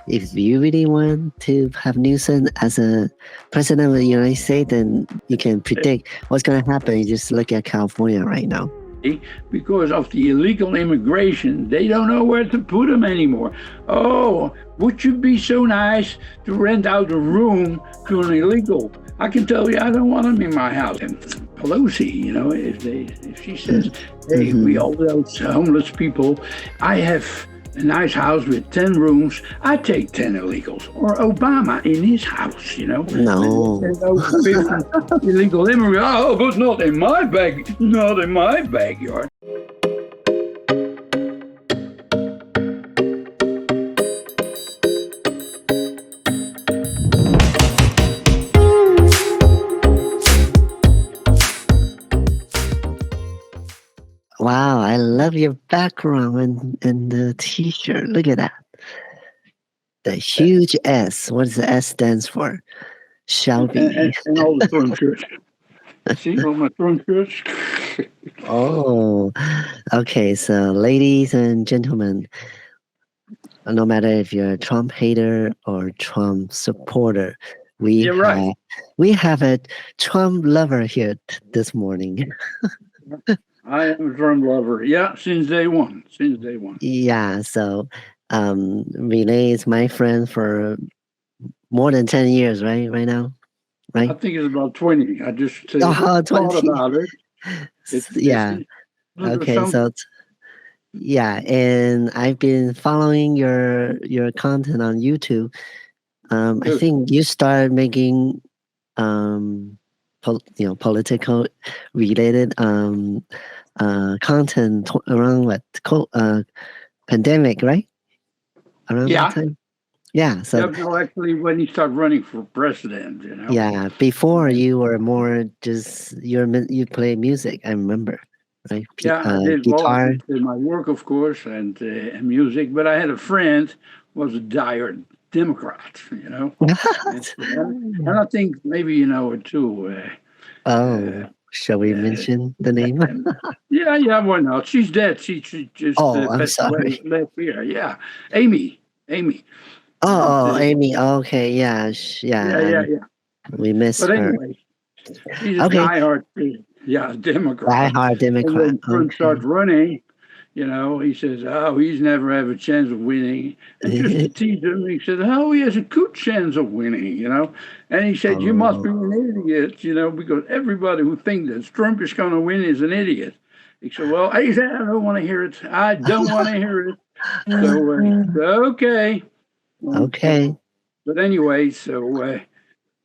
if you really want to have Newsom as a president of the United States, then you can predict what's going to happen. You just look at California right now. Because of the illegal immigration, they don't know where to put them anymore. Oh, would you be so nice to rent out a room to an illegal? I can tell you, I don't want them in my house. And Pelosi, if she says, "Hey, we all those homeless people, I have a nice house with 10 rooms, I take 10 illegals." Or Obama in his house, No. There's over 50 illegal immigrants. Oh, but not in my backyard. Wow, I love your background and the t-shirt. Look at that. The huge S. What does the S stands for? Shelby. And all the Trump shirts. See all my Trump shirts? Oh, okay. So, ladies and gentlemen, no matter if you're a Trump hater or Trump supporter, we You're right. we have a Trump lover here this morning. I am a Trump lover. Yeah, since day one. Since day one. Yeah. So, Renee is my friend for more than 10 years, right? Right now, I right? think it's about 20. I just Oh, thought 20. about it. Yeah. Okay. So, yeah, and I've been following your content on YouTube. I think you started making political related content around pandemic, right? Around that time. Yeah. So no, actually, when he started running for president, yeah, before you were more just you play music. I remember, right? Yeah, I did. Well, I Guitar. did my work, of course, and music. But I had a friend who was a dire Democrat, and I think maybe you know it too. Oh, shall we mention the name? Yeah, why not? She's dead. She just Oh, I'm passed away sorry. last year. Yeah, Amy. Oh, And, Amy. Okay, yeah, yeah. we miss But her. anyway, she's a Okay, diehard, Democrat. diehard And Democrat. when Trump Okay. starts running, he says, "Oh, he's never have a chance of winning." And just to tease him, he said, "Oh, he has a good chance of winning." And he said, "You must be Oh, an idiot, because everybody who thinks that Trump is going to win is an idiot." He said, "Well," he said, "I don't want to hear it. I don't want to hear it." So, okay. okay. But anyway, and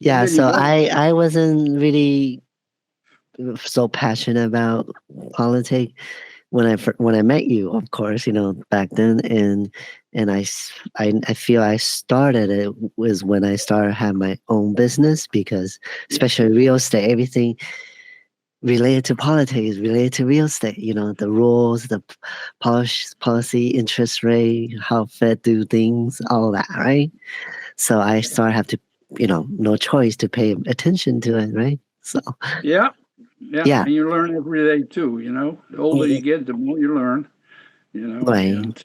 Yeah, then he so won. I wasn't really so passionate about politics when I met you, of course, back then, and I feel I started it was when I started have my own business because especially real estate, everything related to politics, related to real estate, the rules, the policy, interest rate, how Fed do things, all that, right? So I start have to, no choice to pay attention to it, right? So Yeah, yeah, and you learn every day too. The older you yeah, get, the more you learn. right. And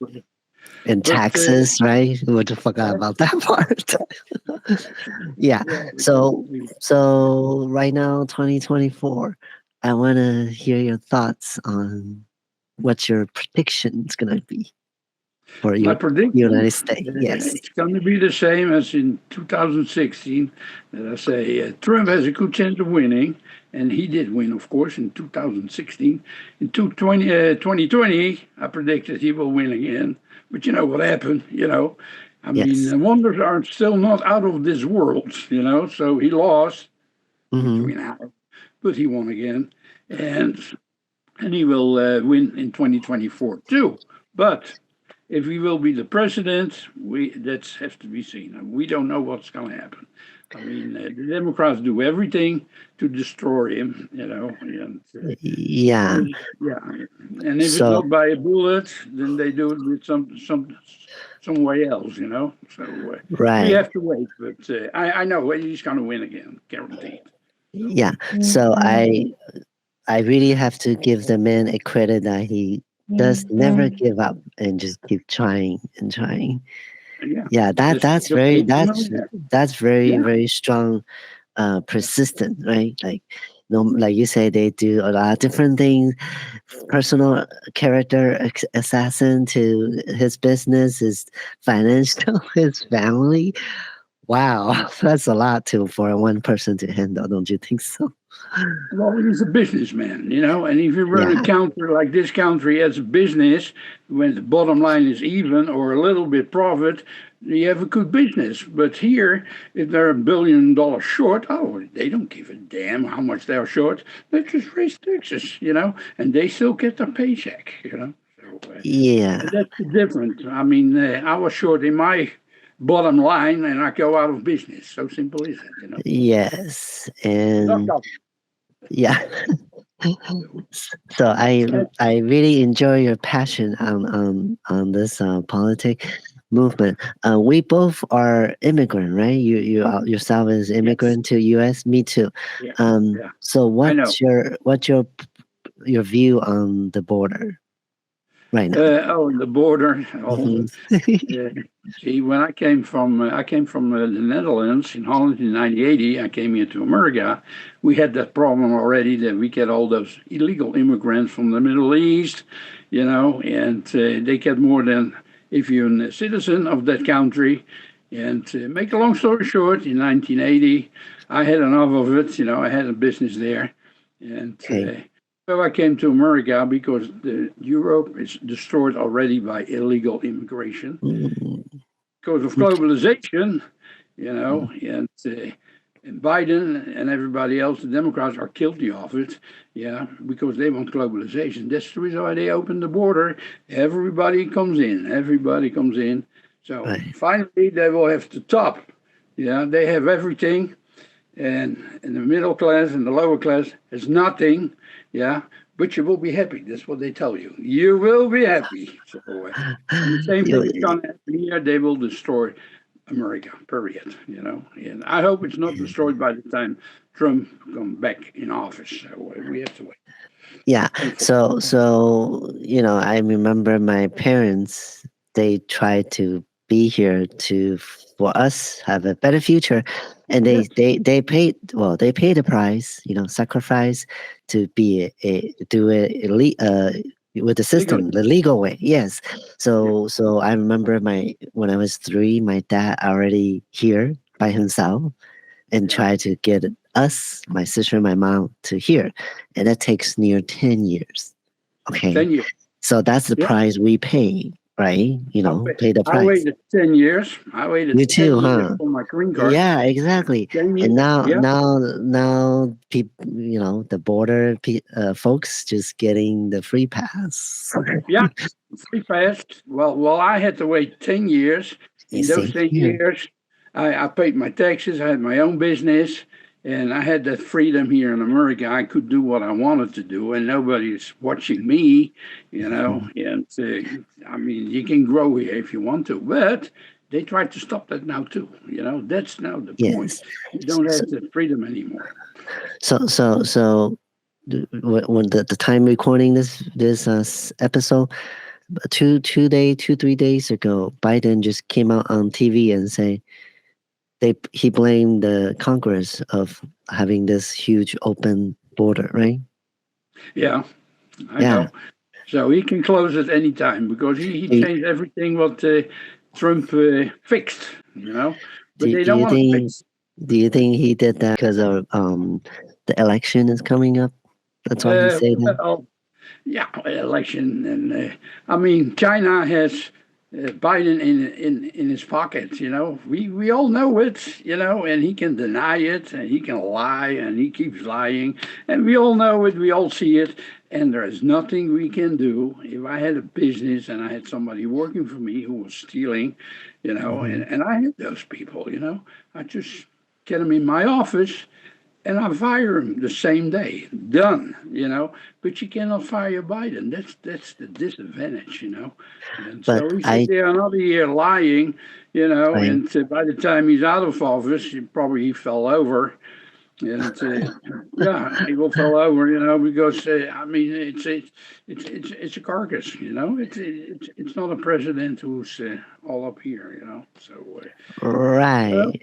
And but taxes, right? What the forgot about that part? Yeah. So we- so right now, 2024, I want to hear your thoughts on what your prediction is gonna be for my your prediction, United States. Yes. it's going to be the same as in 2016. That I say Trump has a good chance of winning, and he did win, of course, in 2016. In 2020, I predicted he will win again. But you know what happened? I mean, Yes. the wonders are still not out of this world. So he lost Mm-hmm. between hours, but he won again, and he will win in 2024 too. But if he will be the president, that has to be seen. And we don't know what's going to happen. I mean, the Democrats do everything to destroy him, and Yeah. yeah. And if it's So not by a bullet, then they do it with some way else. So we right. have to wait. But I know he's going to win again, guaranteed. Yeah. So I really have to give the man a credit that he does never give up and just keep trying and trying. Yeah, Yeah, the that's single very millionaire. that's very Yeah, very strong, persistent, right? Like, no, like you say, they do a lot of different things. Personal character assassin to his business, his financial, his family. Wow, that's a lot to for one person to handle. Don't you think so? well, he's a businessman, you know, and if you run a Yeah, country like this country as a business, when the bottom line is even or a little bit profit, you have a good business. But here, if they're $1 billion short, oh, they don't give a damn how much they're short. They just raise taxes, you know, and they still get their paycheck, you know. So yeah, that's different. I mean, I was short in my bottom line, and I go out of business. So simple is it, you know. yes, Look and up. yeah. So I really enjoy your passion on this politic movement. We both are immigrant, right? Yourself is Yes. immigrant to U.S. Me too. Yeah. Yeah. So I know. what's your view on the border right now? Oh, the border. Oh, Hmm. uh, see, when I came from the Netherlands in Holland in 1980. I came here to America. We had that problem already that we get all those illegal immigrants from the Middle East, you know, and they get more than if you're a citizen of that country. And to make a long story short, in 1980, I had enough of it. You know, I had a business there, and Okay. so I came to America because Europe is destroyed already by illegal immigration Mm, because of okay. globalization, you know, and Biden and everybody else, the Democrats are guilty of it, yeah, because they want globalization. That's the reason why they opened the border. Everybody comes in, everybody comes in. So Right. finally, they will have the top. Yeah, they have everything, and the middle class and the lower class has nothing. Yeah, but you will be happy. That's what they tell you. You will be happy. So, and the same thing is You- going to happen here. They will destroy America. Period. You know, and I hope it's not destroyed by the time Trump comes back in office. So we have to wait. Yeah. Unfortunately. I remember my parents, they tried to be here to for us have a better future, and Yes. they paid, well, they paid the price, sacrifice to do it with the Legally. system, the legal way. Yes. Yeah. So I remember my when I was 3, my dad already here by himself and Yeah. try to get us, my sister and my mom, to here. And that takes near 10 years. Okay. 10 years. So that's the Yeah. price we pay, right? Pay the I price. waited 10 years. I You waited 10 too, years huh? for my green card. Yeah, exactly. 10 And years. now, Yeah. people, the folks just getting the free pass. Yeah, free fast. Well, I had to wait 10 years. You In those see 10 here. years, I paid my taxes. I had my own business, and I had that freedom here in America. I could do what I wanted to do, and nobody's watching me, you know. Mhm. And I mean, you can grow here if you want to, but they try to stop that now, too. You know, that's now the Yes. point. You don't So, have that freedom anymore. so when the time recording this episode, 3 days ago, Biden just came out on TV and say he blamed the Congress of having this huge open border, right? Yeah, I Yeah. know. So he can close at any time because he Do, changed everything what Trump fixed, you know. But they do don't you want to think fix. he did that because of the election is coming up? That's why he said that. Well, yeah, election, and I mean China has Biden in his pocket. You know, we all know it. You know, and he can deny it, and he can lie, and he keeps lying, and we all know it. We all see it, and there is nothing we can do. If I had a business and I had somebody working for me who was stealing, you know, Hmm. and I had those people, you know, I just get them in my office and I fire him the same day. Done, you know. But you cannot fire Biden. That's the disadvantage, you know. And But so he sit I, there another year lying, you know. I And by the time he's out of office, he probably he fell over. And yeah, he will fall over, because I mean, it's a carcass, it's not a president who's all up here, So, well, Right.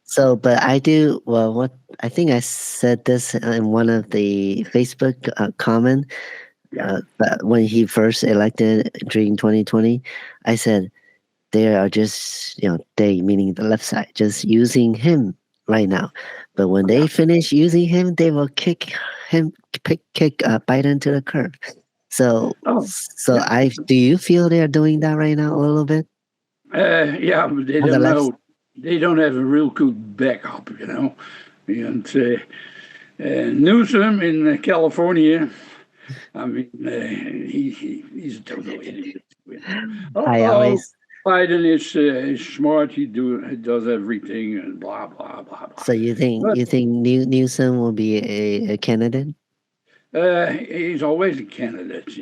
So, but I do, well, what I think I said this in one of the Facebook comment, yeah. but when he first elected during 2020, I said they are just, they meaning the left side, just using him right now. But when they Yeah. finish using him, they will him, kick Biden to the curb. So, Oh, so yeah. do you feel they're doing that right now a little bit Yeah, but they on the don't left? know. They don't have a real good backup, And Newsom in California, I mean, he's a total idiot. I Oh, always, Biden is smart. He does everything and blah blah blah blah. so But you think Newsom will be a candidate? he's always a candidate,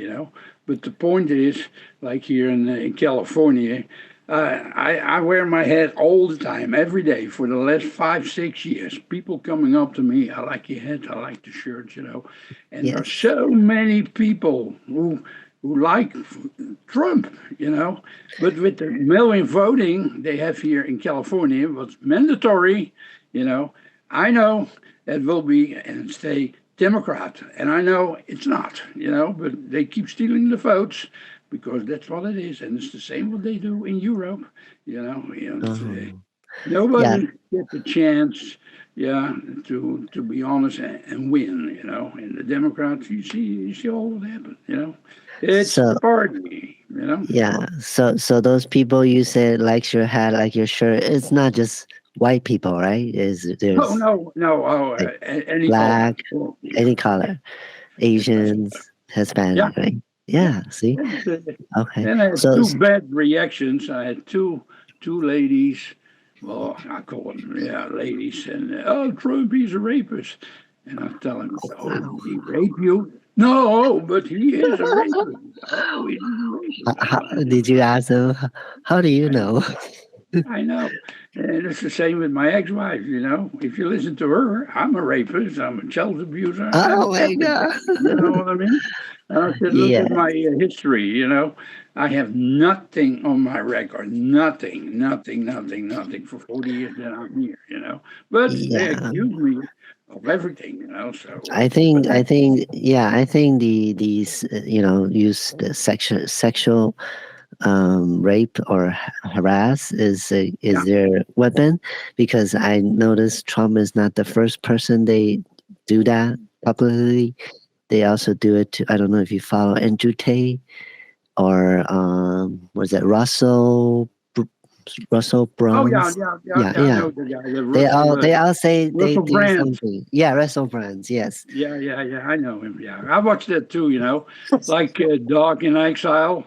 But the point is, like here in California, I wear my hat all the time, every day for the last 5 6 years. People coming up to me, I like your hat, I like the shirt, And there are Yes. so many people who like Trump, But with the mail-in voting they have here in California, was mandatory, you know. I know that will be and stay Democrat, and I know it's not, but they keep stealing the votes because that's what it is, and it's the same what they do in Europe, And Uh-huh. Yeah. nobody gets a chance, yeah, to be honest and win, And the Democrats, you see all what happened, It's the So party. yeah. So those people you said likes your hat, like your shirt. It's not just white people, right? Is Oh there's no, no, like any color. black, Oh, yeah, any color, it doesn't. Asians, Yeah, Hispanic, right? yeah. Yeah. See. And, Okay. then I had So two bad reactions. I had two ladies. Well, I call them ladies, and Trump, he's a rapist, and I tell him, oh, wow. did he rape you? No, but he is a rapist. Oh, he's a rapist. Did you ask them? How do you I know? I know. And it's the same with my ex-wife, If you listen to her, I'm a rapist, I'm a child abuser, I'm Oh my everything. god. You know what I mean? And I said, look Yeah. at my history, I have nothing on my record, nothing, nothing, nothing, nothing for 40 years that I'm here, But they Yeah. accuse me of everything, but I that, think, yeah, I think these, use the sexual rape or harass yeah. is their weapon, because I noticed Trump is not the first person they do that publicly. They also do it to, I don't know if you follow Andrew Tate or was it Russell Oh, yeah, Brun's? yeah, yeah, Yeah, yeah, I yeah. know the guy, the Russell, They all say they Russell do Brand. something. Yeah, Russell Brun's. Yes. Yeah, yeah, yeah. I know him. Yeah, I watched that too. Like Dog in Exile.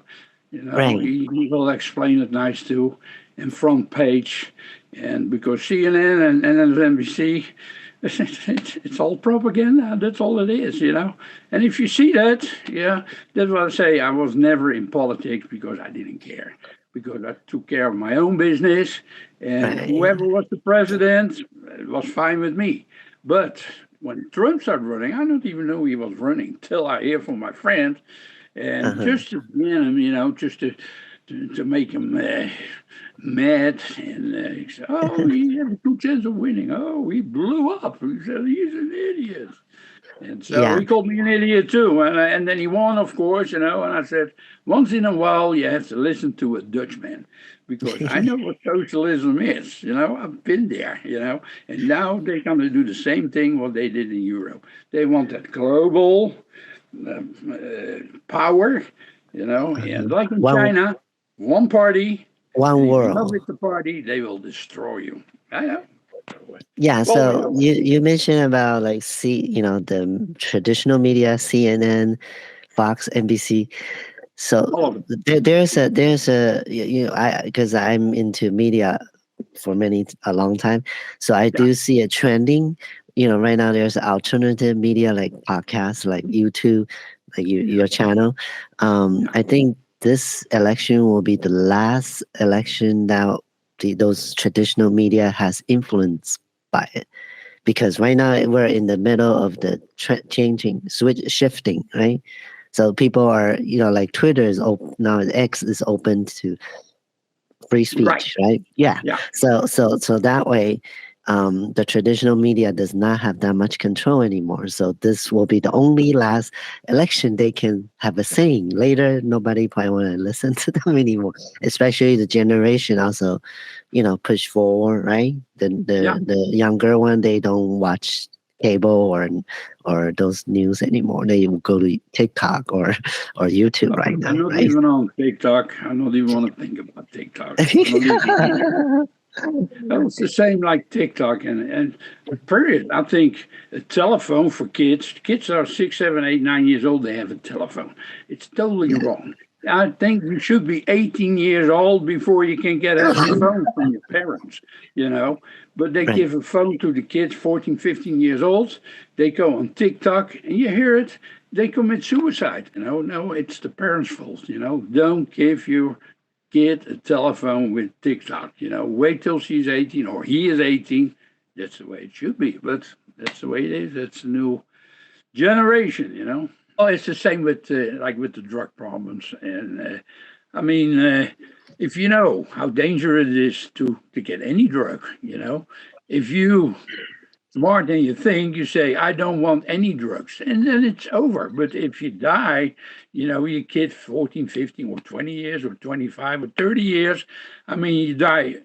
Right. He will explain it nice too, and front page, and because CNN and MSNBC, it's all propaganda. That's all it is. And if you see that, yeah, that's what I say. I was never in politics because I didn't care, because I took care of my own business, and Right. whoever was the president, it was fine with me. But when Trump started running, I don't even know he was running till I hear from my friend, and Uh-huh. just to get him, just to make him mad, and he said, "Oh, he had a good chance of winning. Oh, he blew up. He said he's an idiot." And so Yeah. he called me an idiot too. And then he won, of course, And I said, once in a while, you have to listen to a Dutchman because I know what socialism is. I've been there, And now they're going to do the same thing what they did in Europe. They want that global power, And Uh-huh. like in One China, one party. And one if you're not world. with the party, they will destroy you. I know. Yeah, Well, so you mentioned about like the traditional media, CNN, Fox, NBC. So all of it. there's a I because I'm into media for a long time, so I Yeah, do see a trending. Right now there's alternative media like podcasts, like YouTube, like yeah, your channel. yeah. I think this election will be the last election that those traditional media has influence by it, because right now we're in the middle of the changing, switch, shifting, right? So people are, like Twitter is open now. X is open to free Right. speech, right? Yeah. Yeah. So that way, the traditional media does not have that much control anymore. So this will be the only last election they can have a saying. Later, nobody probably want to listen to them anymore. Especially the generation also, push forward, right? Yeah. The younger one, they don't watch cable or those news anymore. They go to TikTok or YouTube right now, I'm not right? even on TikTok. I don't even want to think about TikTok. I don't even. Well, it's the same like TikTok and period. I think a telephone for kids are 6, 7, 8, 9 years old, they have a telephone. It's totally Yeah. wrong. I think you should be 18 years old before you can get a phone from your parents, you know. But they Right. give a phone to the kids, 14, 15 years old. They go on TikTok and you hear it, they commit suicide. No, it's the parents' fault. Don't give your kid a telephone with TikTok. Wait till she's 18 or he is 18. That's the way it should be. But that's the way it is. That's the new generation. Well, it's the same with like with the drug problems. And I mean, if you know how dangerous it is to get any drug, if you more than you think. You say, I don't want any drugs. And then it's over. But if you die, your kid 14, 15, or 20 years, or 25, or 30 years, I mean, you die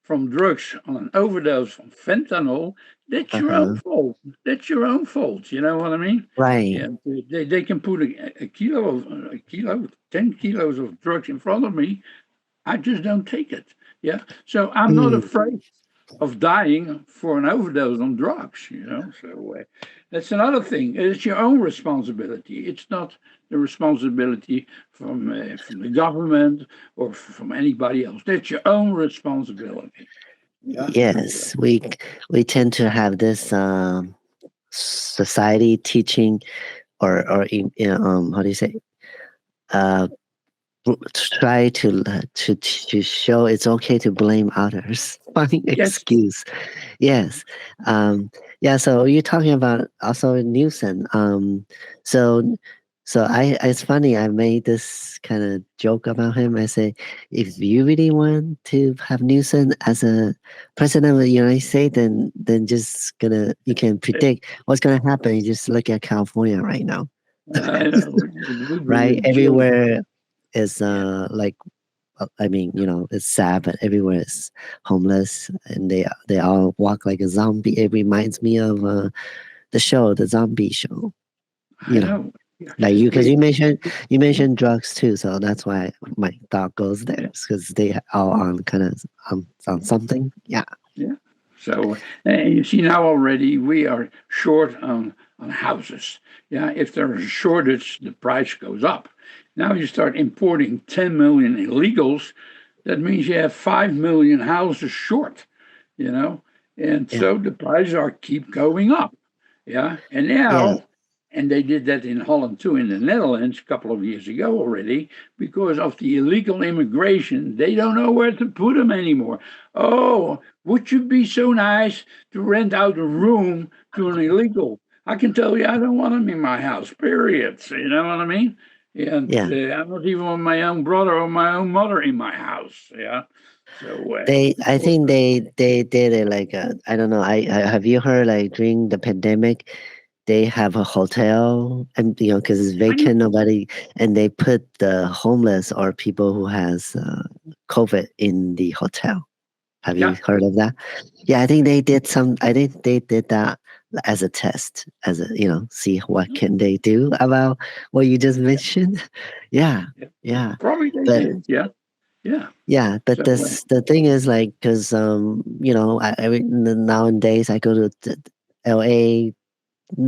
from drugs on an overdose from fentanyl, that's your own Uh-huh. fault. That's your own fault. You know what I mean? Right. Yeah, they can put a kilo, 10 kilos of drugs in front of me. I just don't take it. Yeah. So I'm not Mm, afraid of dying for an overdose on drugs. So that's another thing. It's your own responsibility. It's not the responsibility from the government or from anybody else. That's your own responsibility. Yeah. So yes, we tend to have this society teaching how do you say uh try to show it's okay to blame others. Finding yes, excuse. Yes. Um, yeah, so you're talking about also nuisance. So it's funny, I made this kind of joke about him. I say, if you really want to have Newsom as a president of the United States, then just gonna you can predict what's gonna happen. You just look at California right now. I know it would be a Right? joke. Everywhere is Yeah, like I mean, it's sad, but everywhere is homeless, and they all walk like a zombie. It reminds me of the show, the zombie show. I You know, know. Yeah. like because We, you mentioned drugs too, so that's why my thought goes there, yeah. because they all on kind of on something. Yeah, Yeah. So, and you see now already we are short on houses. Yeah. If there's a shortage, the price goes up. Now you start importing 10 million illegals. That means you have 5 million houses short. You know, and yeah, so the prices are keep going up. Yeah. And yeah, now, and they did that in Holland too, in the Netherlands a couple of years ago already, because of the illegal immigration. They don't know where to put them anymore. Oh, would you be so nice to rent out a room to an illegal? I can tell you, I don't want them in my house, period. So, you know what I mean? And yeah. I'm not even with my own brother or my own mother in my house. Yeah. So, I think they did it like I don't know. I have you heard like during the pandemic, they have a hotel and because it's I know. vacant, nobody, and they put the homeless or people who has COVID in the hotel. Have you Yeah. heard of that? Yeah, I think they did some. I think they did that as a test, as a see what can they do about what you just mentioned. Yeah, Yeah. yeah, Probably they but did. Yeah. Yeah. yeah, but So, the thing is like because nowadays I go to L.A.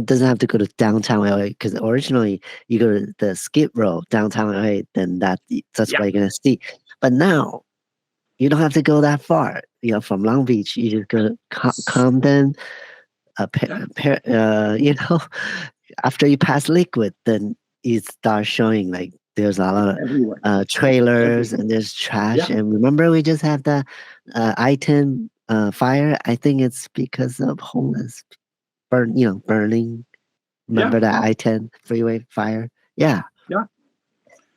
Doesn't have to go to downtown LA because originally you go to the Skid Row downtown LA, then that's yeah. what you're gonna see. But now you don't have to go that far. From Long Beach, you just go to Compton, Yeah. after you pass Liquid, then it starts showing like there's a lot of Everywhere. trailers Everywhere. and there's trash. Yeah. And remember, we just had the item fire. I think it's because of homeless. burning. Yeah, Remember that I-10 freeway fire? Yeah, yeah.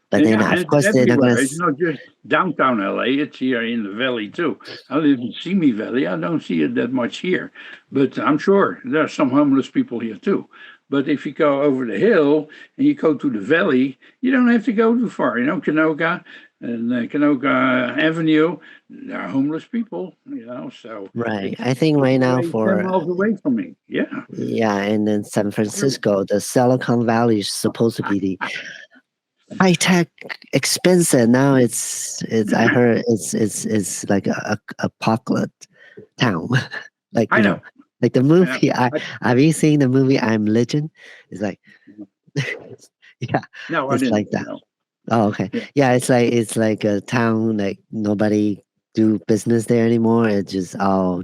but And then yeah, and of it's course they're not gonna. everywhere. It's not just downtown LA. It's here in the valley too. I live in Simi Valley. I don't see it that much here, but I'm sure there are some homeless people here too. But if you go over the hill and you go to the valley, you don't have to go too far. You know, Canoga and Canoga Avenue, there are homeless people. You know, so Right. it's I think it's right now away 10 for miles away from me. Yeah, yeah, and then San true. Francisco, the Silicon Valley is supposed to be the high tech, expensive. Now it's. I heard it's like a apocalypse town. like I you know, know. like the I know. movie. I I, have you seen the movie I'm Legend? It's like yeah, no, I it's didn't. like that. No. Oh, okay. Yeah. Yeah, it's like a town like nobody do business there anymore. It's just all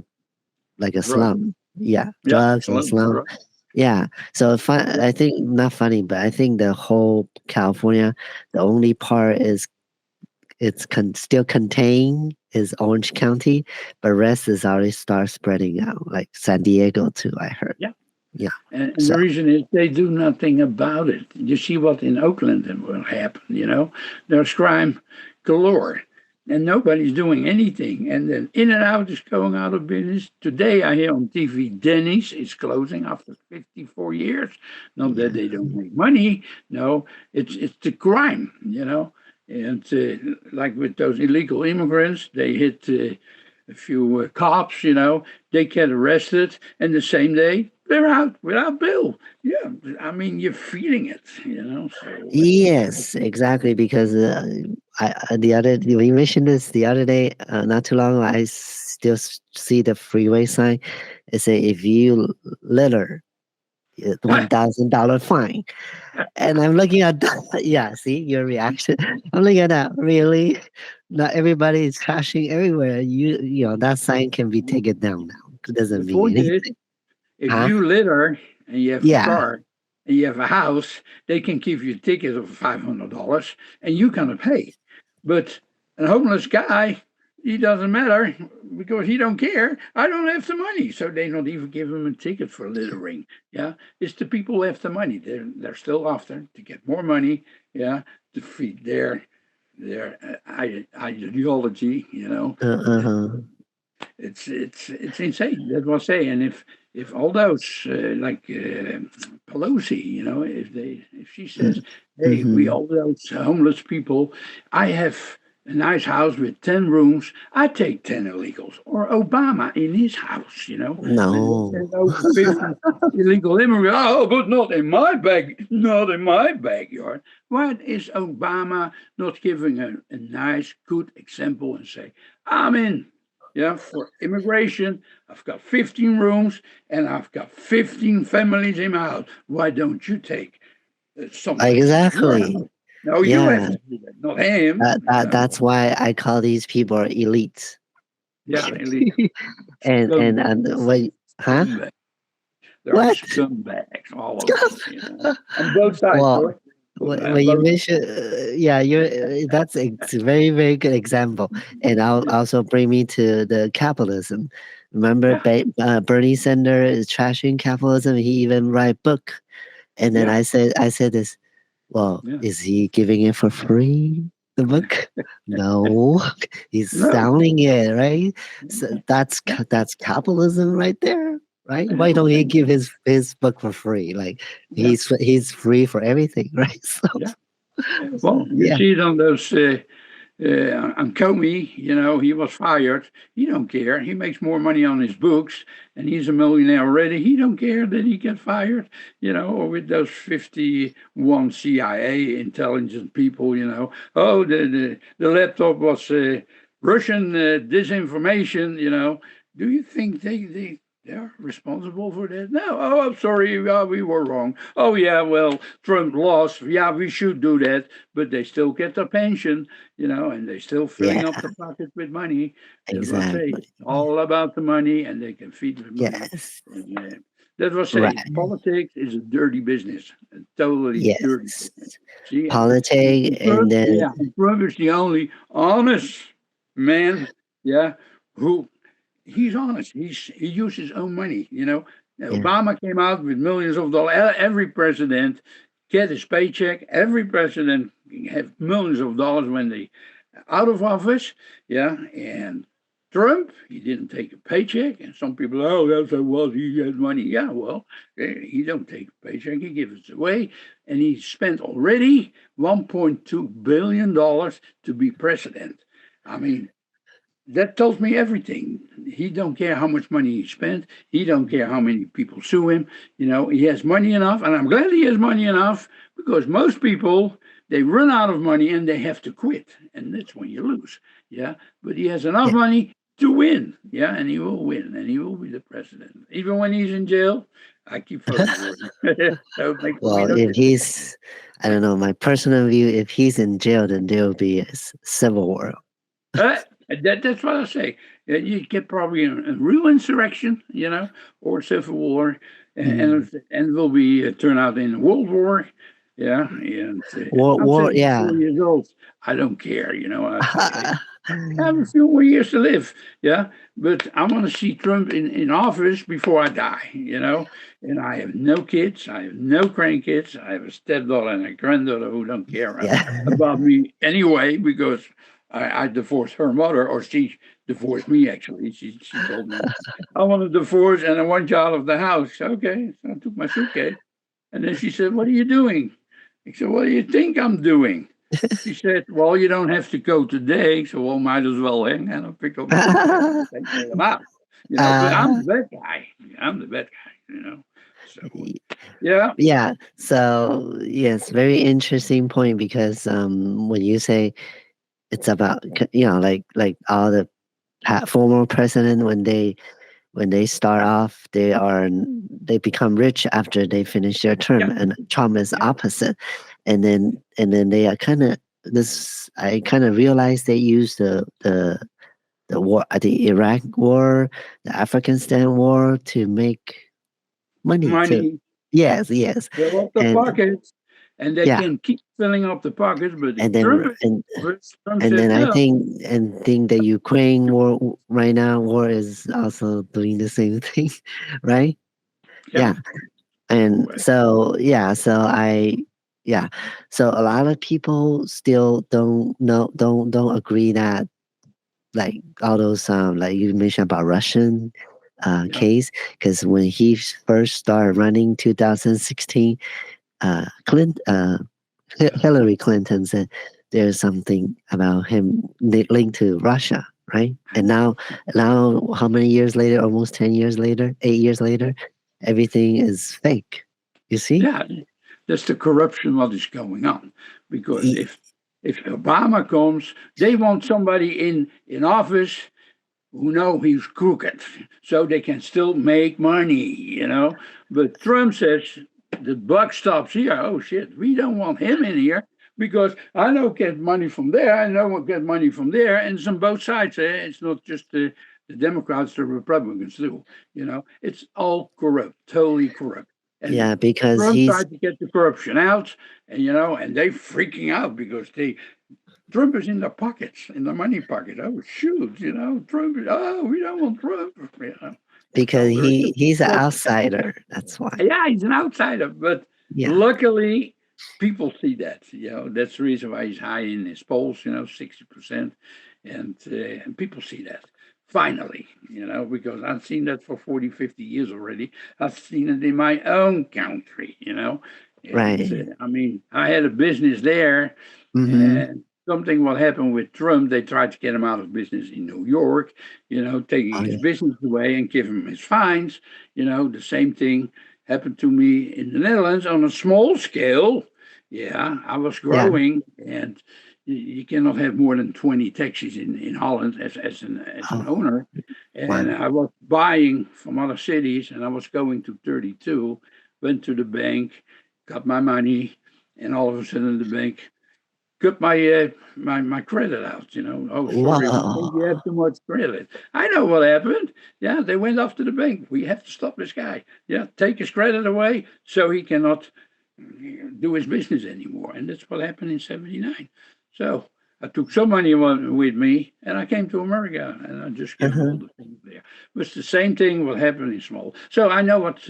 like a Drugs. slum. Yeah, Yeah. drugs and Slums. slum. Drugs. Yeah. So Yeah. I think not funny, but I think the whole California, the only part is still contained is Orange County, but rest is already start spreading out, like San Diego too. I heard. Yeah. Yeah. And So the reason is they do nothing about it. You see what in Oakland will happen, you know? There's crime galore, and nobody's doing anything. And then In and Out is going out of business. Today, I hear on TV, Denny's is closing after 54 years. Not that yeah. they don't make money. No, it's the crime, you know? And like with those illegal immigrants, they hit a few cops, you know, they get arrested, and the same day they're out without bail. Yeah, I mean, you're feeling it, you know. So Yes, exactly. Because the other we mentioned this the other day, not too long ago. I still see the freeway sign. It say if you litter, $1,000 fine. And I'm looking at that. Yeah, see your reaction. I'm looking at that. Really, not everybody is crashing everywhere. That sign can be taken down now. It doesn't the mean point is, anything, if huh? you litter and you have a Yeah. car and you have a house, they can give you a ticket of $500 and you gonna pay. But a homeless guy, he doesn't matter because he don't care. I don't have the money, so they not even give him a ticket for littering. Yeah, it's the people who have the money. They're still after to get more money. Yeah, to feed their ideology. You know, Uh-huh. it's insane. That was say, and if all those like Pelosi, you know, if she says, "Hey, we Mm-hmm. all those homeless people, I have a nice house with 10 rooms. I take 10 illegals." Or Obama in his house, you know, when they No. send over 50 illegal immigrants. Oh, but not in my backyard. Why is Obama not giving a nice, good example and say, "I'm in"? Yeah, for immigration. I've got 15 rooms and I've got 15 families in my house. Why don't you take somebody in your Exactly. house? No, you have Yeah. to do that, not him. That, You that know? that's why I call these people elites. Yeah, illegal And scumbags, what? Huh? scumbags. There are What? scumbags, all of them. You know, on both sides, Well, boy. On when you both. mention, yeah, that's a very, very good example, and I'll Yeah, also bring me to the capitalism. Remember, yeah, Bernie Sanders is trashing capitalism. He even write book, and then yeah, I said this. Well, yeah. is he giving it for free? The book? No, he's No, selling it, right? So yeah, yeah, that's capitalism right there, right? I Why know, don't I he know. give his book for free? Like Yeah, he's free for everything, right? yeah. So Well, you yeah, see it on those and Comey, you know, he was fired. He don't care. He makes more money on his books, and he's a millionaire already. He don't care that he get fired, you know. Or with those 51 CIA intelligence people, you know. Oh, the laptop was Russian disinformation, you know. Do you think they're responsible for that? No. Oh, I'm sorry. We were wrong. Oh, yeah. Well, Trump lost. Yeah, we should do that, but they still get their pension, you know, and they're still filling up yeah, the pocket with money. That was say exactly. all about the money, and they can feed the money. Yes, And, that was say right. politics is a dirty business, a totally dirty Yes, business. See, politics, and and Trump, then yeah, and Trump is the only honest man, yeah, who he's honest. He uses his own money, you know. Yeah. Obama came out with millions of dollars. Every president get his paycheck. Every president have millions of dollars when they out of office. Yeah, and Trump, he didn't take a paycheck. And some people, oh, that's a well, he has money. Yeah, well, he don't take a paycheck. He gives it away, and he spent already $1.2 billion to be president. I mean, that tells me everything. He don't care how much money he spent. He don't care how many people sue him. He has money enough, and I'm glad he has money enough because most people they run out of money and they have to quit, and that's when you lose. Yeah, but he has enough Yeah. money to win. Yeah, and he will win, and he will be the president, even when he's in jail. I keep voting for him. So it makes me Well, no if difference. he's, I don't know, my personal view, if he's in jail, then there will be a civil war. Uh, that's what I say. You get probably a real insurrection, or civil war, Mm. and it will be turn out in a world war. Yeah, and I'm War, yeah. 74 years old. I don't care. I have a few more years to live. Yeah, but I want to see Trump in office before I die. And I have no kids. I have no grandkids. I have a stepdaughter and a granddaughter who don't care Yeah. about me anyway because I divorced her mother, or she divorced me. Actually, she told me I want a divorce and I want you out of the house. Okay, so I took my suitcase, and then she said, "What are you doing?" I said, "What do you think I'm doing?" She said, "Well, you don't have to go today, so well, might as well hang and I'll pick up my suitcase and take them out." But I'm uh, the bad guy. I'm the bad guy. So yeah, yeah. So yes, very interesting point because when you say it's about like all the former president when they start off they become rich after they finish their term, yeah, and Trump is yeah. opposite. And then they are kind of this I kind of realized they use the war, the Iraq war, the Afghanistan war to make money too. Money, Yes, yes. fill up the And pockets, and they yeah, can keep filling up the pockets. But and if then Trump and then said I no, think the Ukraine war right now war is also doing the same thing, right? yeah, Yeah. And well, so yeah, yeah. So a lot of people still don't agree that like all those like you mentioned about Russian yeah, case, because when he first started running 2016, Clint yeah, Hillary Clinton said there's something about him linked to Russia, right? I And know. now how many years later? Almost 10 years later, 8 years Yeah, later, everything is fake. You see? yeah, that's the corruption what is going on. Because Y- if Obama comes, they want somebody in office who know he's crooked, so they can still make money. But Trump says the buck stops here. Oh shit, we don't want him in here because I know get money from there, I know we'll get money from there, and it's on both sides. It's not just the Democrats, the Republicans too. It's all corrupt, totally corrupt. And Yeah, because Trump he's tried to get the corruption out, and they freaking out because Trump is in the pockets, in the money pocket. Oh shoot, Trump. Oh, we don't want Trump. because So there's a he's an but outsider. That's why. yeah, he's an outsider, but Yeah. luckily people see that. That's the reason why he's high in his polls. 60%, and people see that. Finally, because I've seen that for 40, 50 years already. I've seen it in my own country. And Right. I mean, I had a business there, Mm-hmm. and something what happened with Trump, they tried to get him out of business in New York, taking Oh his yeah. business away and give him his fines. The same thing happened to me in the Netherlands on a small scale. Yeah, I was Yeah. growing, and you cannot have more than 20 taxis in Holland as an Oh owner. And wow. I was buying from other cities, and I was going to 32, went to the bank, got my money, and all of a sudden the bank cut my credit out. Oh, sorry, we think you Whoa. have too much credit. I know what happened. Yeah, they went off to the bank. We have to stop this guy. Yeah, take his credit away so he cannot do his business anymore. And that's what happened in '79. So I took some money with me, and I came to America, and I just gave them all Uh-huh. the things there. But the same thing will happen in small. So I know what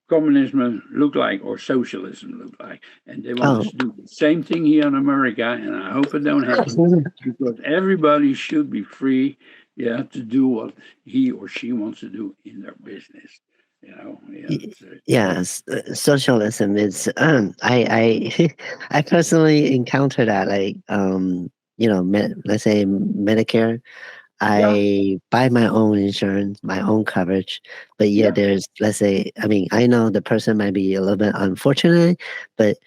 communism look like or socialism look like, and they want us Oh, to do the same thing here in America. And I hope it don't happen because everybody should be free, yeah, to do what he or she wants to do in their business. You know, and yes, socialism is. I I personally encounter that. Like, let's say Medicare. yeah, I buy my own insurance, my own coverage, but yet yeah. there's, let's say, I mean, I know the person might be a little bit unfortunate, but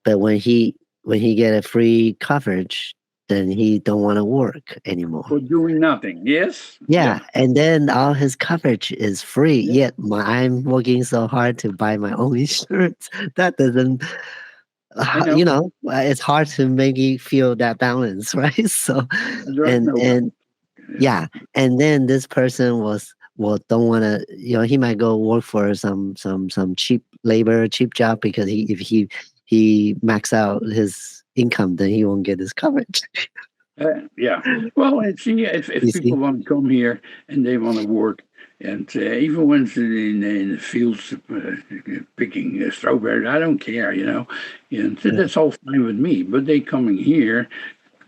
when he get a free coverage, then he don't want to work anymore. For doing nothing. Yes, Yeah, yeah, and then all his coverage is free. yeah. Yet I'm working so hard to buy my own insurance. That doesn't, I know. it's hard to make you feel that balance, right? So, There's and no and balance. Yeah. yeah, and then this person don't want to, he might go work for some cheap labor, cheap job because if he max out his income, then he won't get his coverage. Yeah. Well, see, if You people see? want to come here and they want to work, and even when it's in the fields picking strawberries, I don't care, and Yeah. that's all fine with me. But they coming here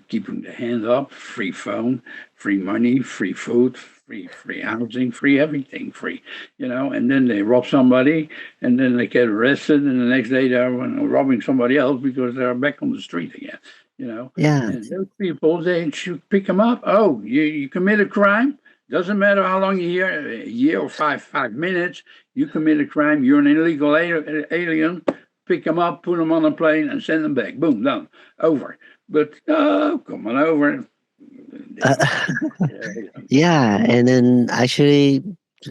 keeping the hand up, free phone, free money, free food, free housing, free everything, free, and then they rob somebody, and then they get arrested, and the next day they're robbing somebody else because they're back on the street again, you know. Yeah. And those people, they should pick them up. Oh, you commit a crime. Doesn't matter how long you're here, a year or 5 minutes. You commit a crime. You're an illegal alien. Pick them up, put them on a plane, and send them back. Boom, done, over. But oh, come on over. They Uh, don't want to. Yeah, yeah. yeah, and then actually,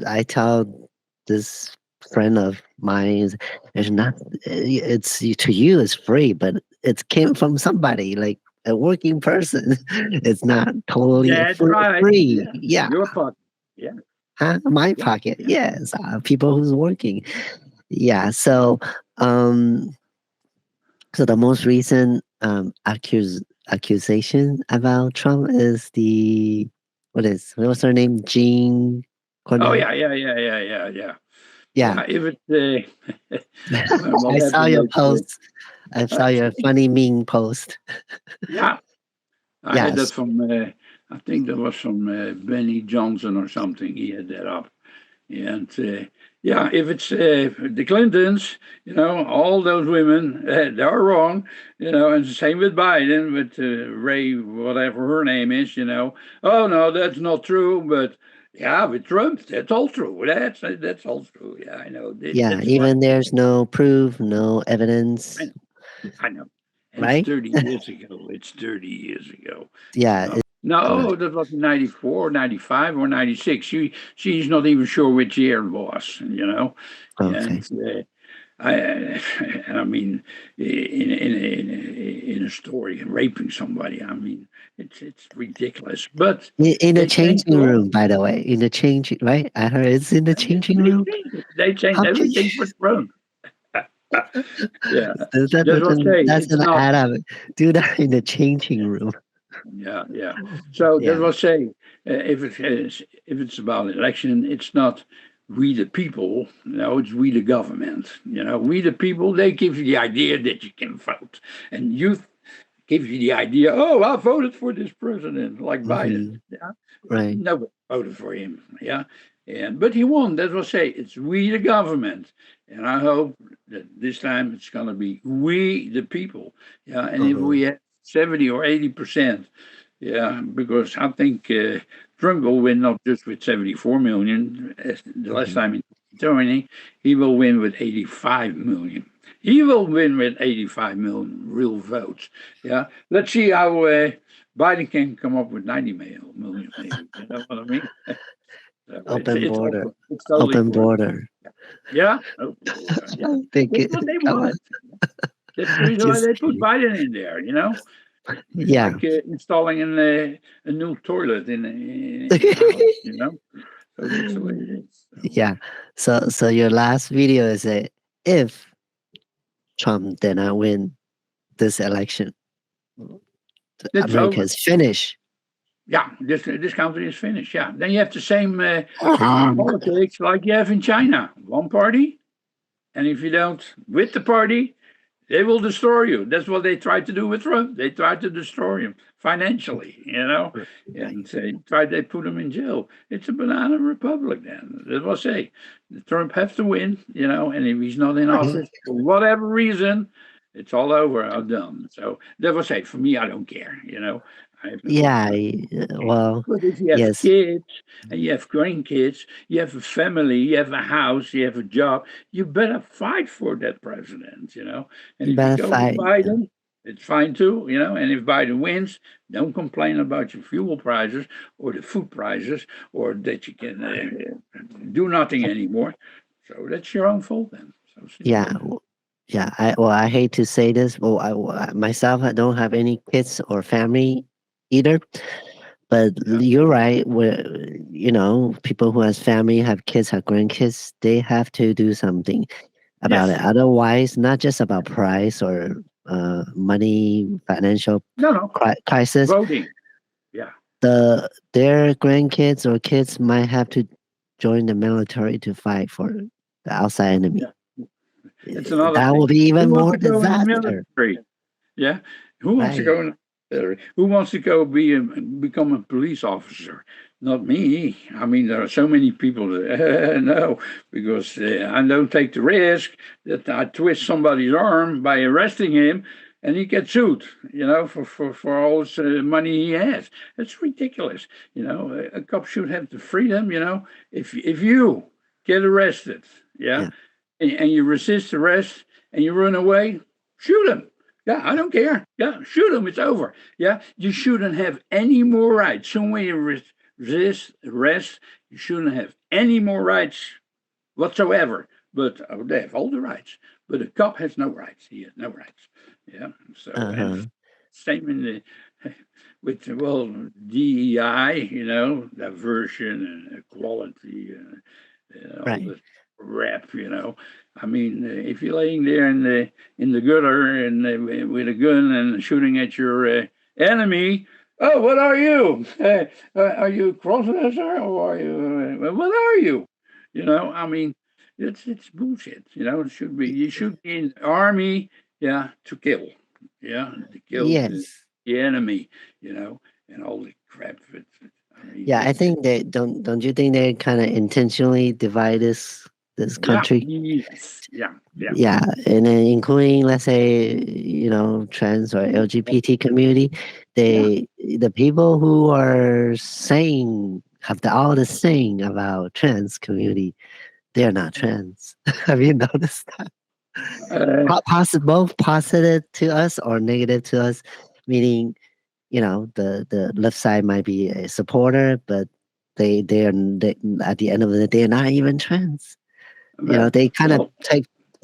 I tell this friend of mine, it's not, it's to you, it's free, but it came from somebody like a working person. It's not totally That's free. right. Free. Yeah, Yeah, your pocket. Yeah, huh? My yeah, pocket. yeah. Yes, people who's working. Yeah. Um, so the most recent accusation about Trump is what's her name? Jean Oh Cornell. yeah, yeah, yeah, yeah, yeah, yeah. Yeah. Yeah, if it's well, I what saw happened your that post. I saw your funny meme post. yeah, I had that Yes. from I think that was from Benny Johnson or something. He had that up. And yeah, if it's the Clintons, all those women, they're wrong, and the same with Biden, with Ray, whatever her name is, Oh, no, that's not true. But yeah, with Trump, that's all true. That's all true. Yeah, I know. Yeah. That's why. Even there's no proof, no I evidence, know. I know. And it's right? 30 years ago. It's 30 years ago. Yeah. Right. No, that was in 94, 95, or 96. She's not even sure which year it was, Okay. And I, and I mean, in a story, raping somebody, I mean, it's ridiculous. But In the they changed changing the law. room, by the way. In the changing, right? I heard it's in the Yeah, changing they room. changed it. They changed How can you? everything for Trump. Yeah, that's what I That say. It's doesn't not. add up. Do that in the changing room. Yeah, yeah. So that Yeah. was saying, if it's about election, it's not we the people. No, it's we the government. We the people. They give you the idea that you can vote, and youth gives you the idea. Oh, I voted for this president, like Biden. Hmm. Yeah, Right. nobody voted for him. Yeah, but he won. That was say it's we the government, and I hope that this time it's gonna be we the people. Yeah, and if Uh-huh. we have 70 or 80%, yeah, because I think Trump will win not just with 74 million as the last Hmm. time in 2020, he will win with 85 million. He will win with 85 million real votes. Yeah, let's see how Biden can come up with 90 million, maybe. You know what I mean? So Open it's border. open. It's totally Open for them. border. Yeah, open border. Yeah, I think that's what they come on. want. That's the reason why Just they put kidding. Biden in there. It's Yeah. like installing a new toilet in a house. So that's the way it is. So, Yeah. So your last video is a if Trump did not win this election, it's America over. is finished. Yeah, this country is finished. Yeah, then you have the same politics like you have in China. One party, and if you don't with the party, they will destroy you. That's what they tried to do with Trump. They tried to destroy him financially, Right. and they put him in jail. It's a banana republic. Then that was say, Trump has to win, and if he's not in Right. office for whatever reason, it's all over or done. So that was say for me, I don't care. I have no. Yeah. Well, But if you have yes. kids and you have grandkids, you have a family, you have a house, you have a job, you better fight for that president. And You if you better go with fight. Biden, it's fine too. And if Biden wins, don't complain about your fuel prices or the food prices or that you can do nothing anymore. So that's your own fault then. So simple Yeah. as that. Yeah. I hate to say this, but myself, I don't have any kids or family either. But Yeah. you're right. Where people who has family, have kids, have grandkids, they have to do something about it. Yes. Otherwise, not just about price or money, financial No, no. crisis, Voting. Yeah. their grandkids or kids might have to join the military to fight for the outside enemy. Yeah. It's another That will thing. be Who even wants more to go in the disaster. military? Yeah. Who wants to Right. go in the military? Who wants to go become a police officer? Not me. I mean, there are so many people that no, because I don't take the risk that I twist somebody's arm by arresting him and he gets sued, for all his money he has. It's ridiculous. A cop should have the freedom, if you get arrested, yeah, Yeah. and you resist arrest and you run away, shoot him. Yeah, I don't care. Yeah, shoot him. It's over. Yeah, you shouldn't have any more rights. So when you resist arrest, you shouldn't have any more rights whatsoever. But they have all the rights. But a cop has no rights. He has no rights. Yeah. So and Uh-huh. same in the with well DEI, diversion and equality. All Right. this rap. I mean, if you're laying there in the gutter and with a gun and shooting at your enemy, oh, what are you? Are you a crossdresser or are you? What are you? I mean, it's bullshit. It should be you should be in the army, yeah, to kill, yeah, to kill Yes. the enemy, you know, and all the crap. I mean, Yeah, I think they don't you think they kind of intentionally divide this yeah, country? yes, yeah, yeah. Yeah, and then including, let's say, trans or LGBT community, Yeah, the people who are saying have all the saying about trans community, they're not trans. Have you noticed that? uh, Both positive to us or negative to us, meaning the left side might be a supporter, but they at the end of the day they're not even trans. well, They kind of well,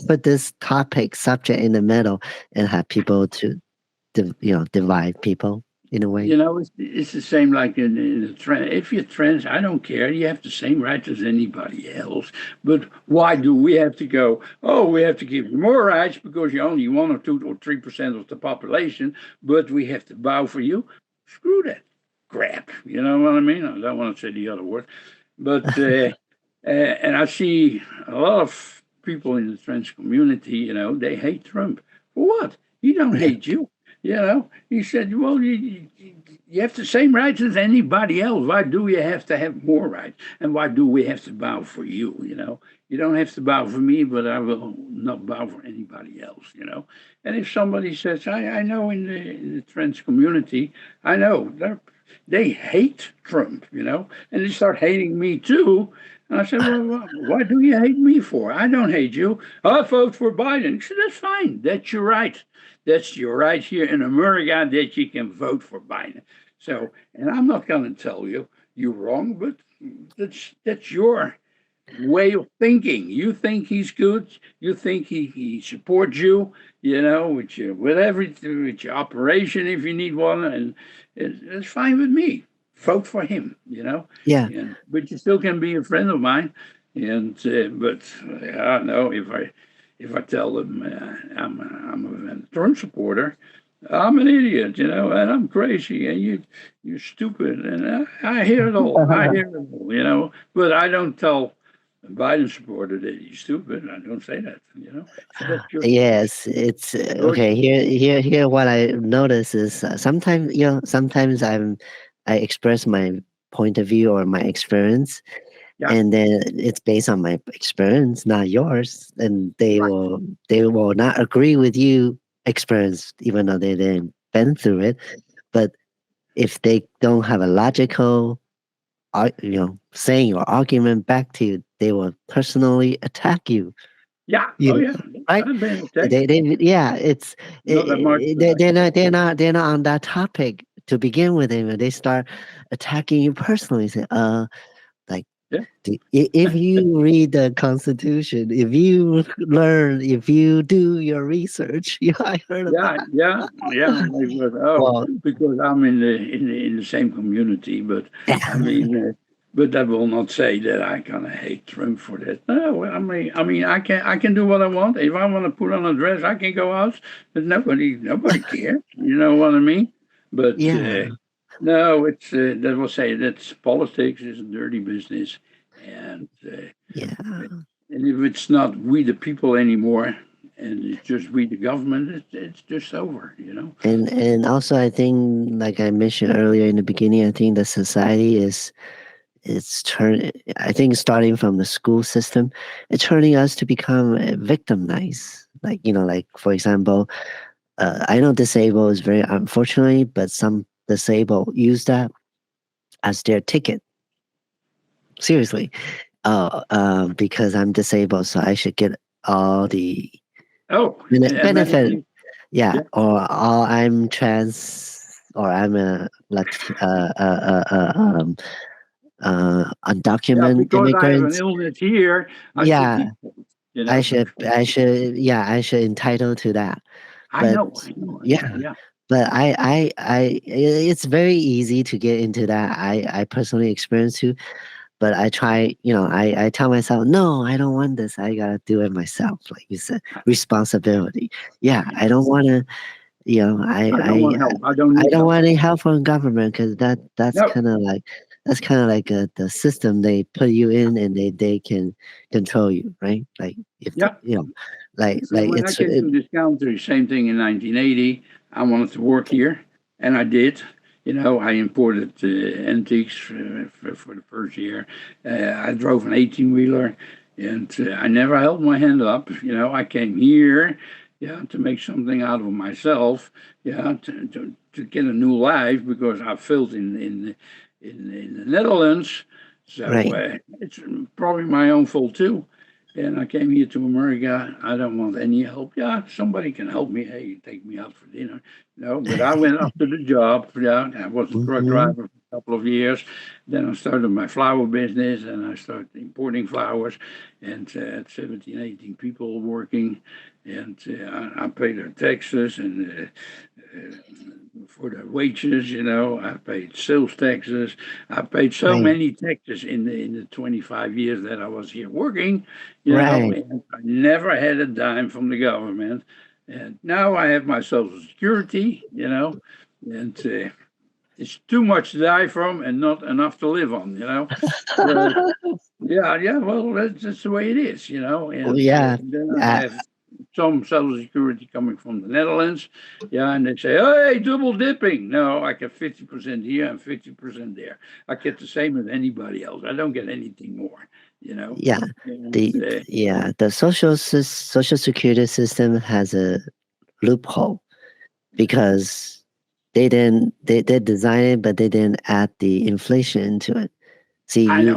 put this topic subject in the middle and have people to divide people in a way. it's the same like in the trend. If you're trans, I don't care. You have the same rights as anybody else. But why do we have to go? Oh, we have to give you more rights because you're only 1 or 2 or 3% of the population. But we have to bow for you. Screw that crap. You know what I mean? I don't want to say the other word, but and I see a lot of people in the trans community. They hate Trump. For what? He don't Yeah, hate you. He said, well, you have the same rights as anybody else. Why do you have to have more rights? And why do we have to bow for you? You don't have to bow for me, but I will not bow for anybody else. And if somebody says, I know in the trans community, I know they hate Trump, and they start hating me too. And I said, well, why do you hate me for? I don't hate you. I vote for Biden. He said, that's fine. That's your right. That's your right here in America that you can vote for Biden. So, and I'm not going to tell you you're wrong, but that's your way of thinking. You think he's good. You think he supports you. With your operation if you need one, and it's fine with me. Vote for him. yeah, But you still can be a friend of mine. And but I know if I tell them I'm a Trump supporter, I'm an idiot, and I'm crazy, and you're stupid, and I hear it all. I hear it all, but I don't tell a Biden supporter that he's stupid. I don't say that. So that's Yes, it's your okay. choice. Here. What I notice is sometimes, sometimes I express my point of view or my experience, Yeah, and then it's based on my experience, not yours, and right. they will not agree with you experience, even though they didn't been through it. But if they don't have a logical, saying or argument back to you, they will personally attack you. Yeah. You Oh, know, yeah. right? I've been attacked. Yeah, it's Not that much, but they're not on that topic to begin with. And they start attacking you personally. Say, like yeah, if you read the Constitution, if you do your research, yeah, I heard of yeah, that. yeah, yeah. Well, Because I'm in the same community, but I mean, but that will not say that I kind of hate Trump for that. No, well, I mean, I can do what I want. If I want to put on a dress, I can go out, but nobody cares. You know what I mean? But yeah, no, it's that will say that's politics is a dirty business, and yeah. and if it's not we the people anymore, and it's just we the government, it's just over. And also, I think, like I mentioned earlier in the beginning, I think the society is it's turn. I think starting from the school system, it's turning us to become victimized. Like, like for example, I know disabled is very unfortunately, but some disabled use that as their ticket. Seriously, because I'm disabled, so I should get all the Oh, benefit. amazing. Yeah, Yeah, or I'm trans, or I'm a yeah. undocumented Because I have an immigrant. illness here, I should Yeah, be. You know. yeah, I should entitle to that. I But know. I know. yeah, Yeah. but it's very easy to get into that. I personally experienced too, but I try, I tell myself, no, I don't want this. I gotta do it myself, like you said, responsibility. Yeah, Yeah. I don't want to, I don't want help. I don't I need don't help. want any help from government because No. that's kind of like the system they put you in, and they can control you, right? Like if Yeah. See, when I came to this country, same thing in 1980. I wanted to work here, and I did. I imported antiques for the first year. I drove an 18-wheeler, and I never held my hand up. I came here, yeah, to make something out of myself, yeah, to get a new life because I failed in the Netherlands. So right. it's probably my own fault too. And I came here to America. I don't want any help. Yeah, somebody can help me. Hey, take me out for dinner. No, but I went after the job. Yeah, I was a truck Hmm. driver for a couple of years. Then I started my flower business and I started importing flowers. And had 17, 18 people working. And I paid their taxes and for the wages, I paid sales taxes. I paid so Right. many taxes in the 25 years that I was here working, Right. and I never had a dime from the government. And now I have my Social Security, and it's too much to die from and not enough to live on. So, yeah, yeah, well, that's the way it is. Oh, And yeah. then I Uh, have some Social Security coming from the Netherlands. Yeah, and they say, hey, double dipping. No, I get 50% here and 50% there. I get the same as anybody else. I don't get anything more. yeah. And The social security system has a loophole because they designed it, but they didn't add the inflation into it. See, I know.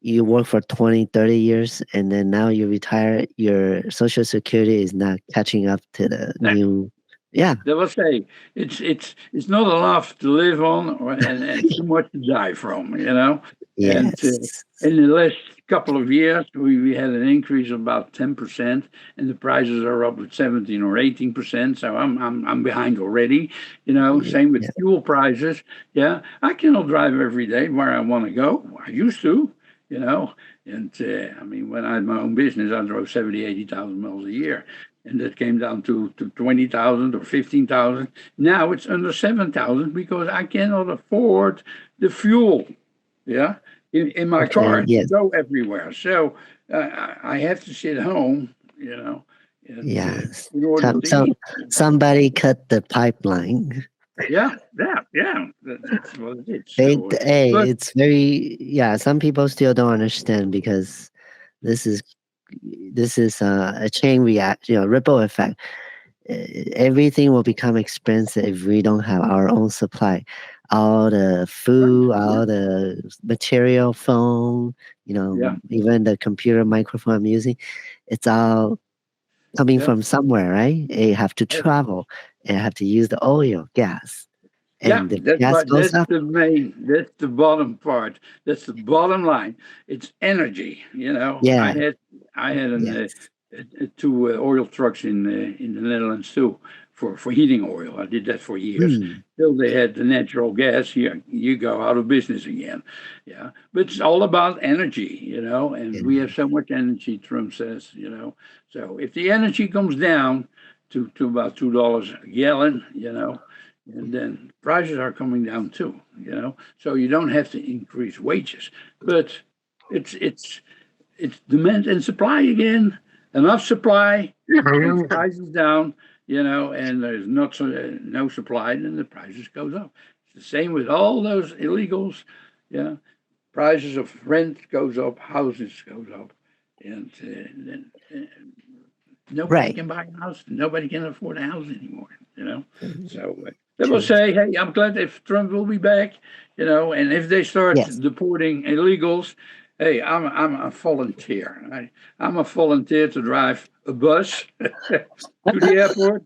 you work for 20, 30 years, and then now you retire, your social security is not catching up to the new. Yeah. They will say it's not enough to live on, and too much to die from. And Yes. in the last couple of years, we had an increase of about 10%, and the prices are up at 17 or 18%. So I'm behind already. Yeah. Same with Yeah. fuel prices. Yeah, I cannot drive every day where I want to go. I used to. You know, and I mean, when I had my own business, I drove 70, 80,000 miles a year. and that came down to 20,000 or 15,000. Now it's under 7,000 because I cannot afford the fuel. Yeah, in my Okay. car to Yes. go everywhere. So I have to sit home, and Yes. in order to So eat. somebody cut the pipeline. Yeah, yeah, yeah. That's what it is. They, So, hey, but it's very, yeah. Some people still don't understand because this is a chain reaction, ripple effect. Everything will become expensive if we don't have our own supply. All the food, all the material, phone, yeah, even the computer microphone I'm using, it's all coming yeah. from somewhere, right? You have to Hey, travel and have to use the oil, gas, yeah, and the that's gas what goes up. that's the bottom part. That's the bottom line. It's energy. Yeah, I had yes. two oil trucks in the Netherlands too for heating oil. I did that for years. Hmm. Till they had the natural gas. Here you go out of business again. Yeah, but it's all about energy. And we have And so much energy. Trump says. So if the energy comes down to about $2 a gallon. And then prices are coming down too. So you don't have to increase wages, but it's it's it's demand and supply again. Enough supply brings prices down, and there's not no supply, then the prices goes up. It's the same with all those illegals. Yeah, prices of rent goes up, houses goes up, and then nobody right. can buy a house. Nobody can afford a house anymore. So they will True. say, "Hey, I'm glad if Trump will be back." And if they start Yes. deporting illegals, hey, I'm a volunteer. I'm a volunteer to drive a bus to the airport.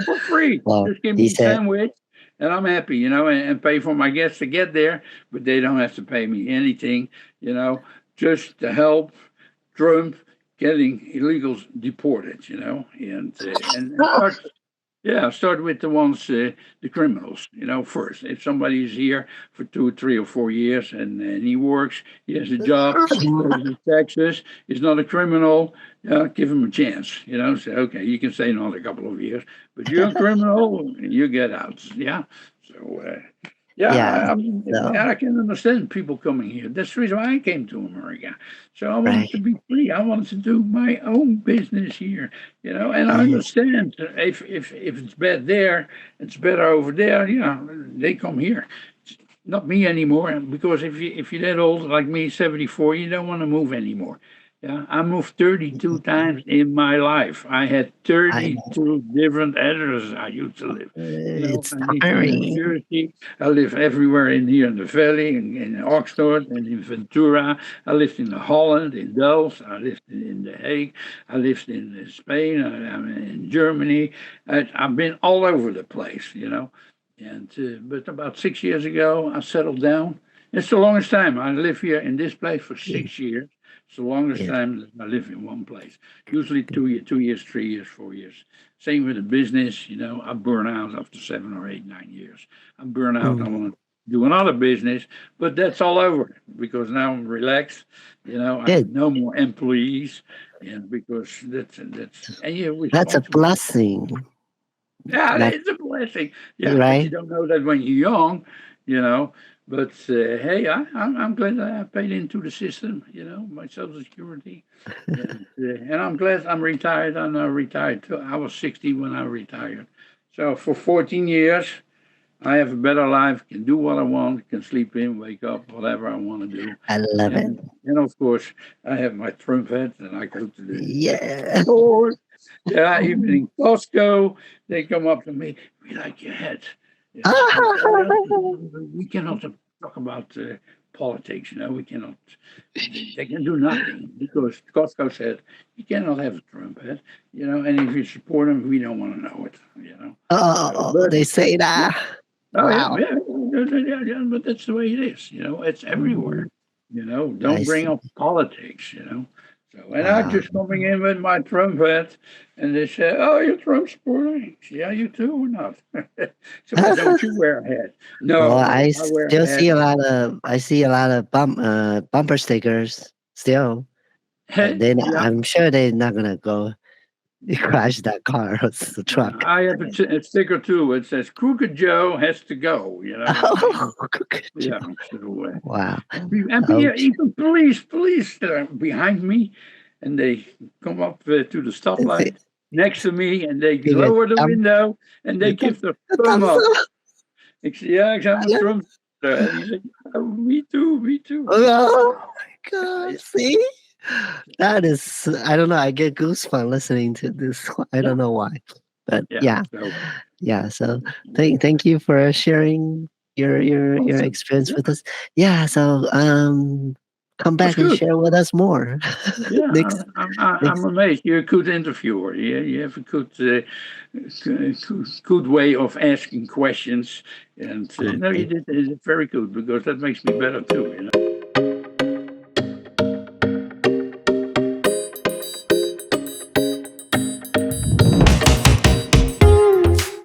For free. Well, Just give he me a said, sandwich. And I'm happy, and pay for my guests to get there, but they don't have to pay me anything, just to help Trump getting illegals deported, and start with the ones, the criminals, first. If somebody is here for 2, 3, or 4 years and he works, he has a job, pays his taxes, he's not a criminal, give him a chance, say, okay, you can stay another couple of years, but you're a criminal, you get out, yeah. So, yeah, yeah. I So, can understand people coming here. That's the reason why I came to America. So I wanted to right. be free. I wanted to do my own business here, and I Yeah. understand if it's bad there, it's better over there. They come here. Not me anymore, because if you're that old like me, 74, you don't want to move anymore. Yeah, I moved 32 times in my life. I had I know. 32 different addresses I used to live. It's I lived in New tiring. Jersey. I live everywhere in here in the valley, in Oxford and in Ventura. I lived in Holland, in Delft. I lived in The Hague. I lived in Spain. I'm in Germany. I've been all over the place, And but about 6 years ago, I settled down. It's the longest time I live here in this place for Yeah. 6 years. It's the longest Yeah. time that I live in one place. Usually 2 years, 3 years, 4 years. Same with the business. I burn out after 7 or 8, 9 years. I burn out. I Mm. want to do another business, but that's all over because now I'm relaxed. I have Good. no more employees, and because that's and you're That's a responsible. blessing. Yeah, That's it's a blessing. Yeah, but you right. don't know that when you're young, you know. But hey, I'm glad that I paid into the system, my Social Security, and I'm glad I'm retired. I'm now retired too. I was 60 when I retired, so for 14 years, I have a better life. Can do what I want. Can sleep in, wake up, whatever I want to do, I love it. and of course, I have my Trump hat, and I go to the Yeah. store. Yeah, even in Costco, they come up to me. We like your hat. But we cannot talk about politics. We cannot. They can do nothing because Costco said you cannot have a Trump hat. And if you support him, we don't want to know it. So, Oh, but they say yeah, that. oh yeah, Wow. yeah, yeah, but that's the way it is. It's everywhere. Mhm. I Don't bring see. up politics. So, and I'm Wow. just coming in with my Trump hat, and they say, "Oh, you're Trump supporter? Yeah, you too or not?" So why don't you wear a hat? Well, No, I wear a hat. I see a lot of bumper stickers still. Hey, Then yeah, I'm sure they're not gonna go. You crashed that car, it's the truck. I have a sticker too. It says "Crooked Joe has to go." You know what I mean? Oh, good Yeah. job. So, Wow. yeah, Ouch. even police behind me, and they come up to the stoplight next to me, and they Give it lower the window, and they give the a thumb thumbs up. up. Ja, ik zei, mijn Trump. En die zegt, "Oh, me too, me too." Oh my Yeah, god, see? That is, I don't know, I get goosebumps listening to this. I yeah, don't know why. But yeah. yeah, So, yeah. So thank you for sharing your awesome. experience Yeah, with us. Yeah, so come that's back and good. share with us more. Yeah, next I'm next amazed. You're a good interviewer. You have a good way of asking questions, and no, you okay. did it very good because that makes me better too.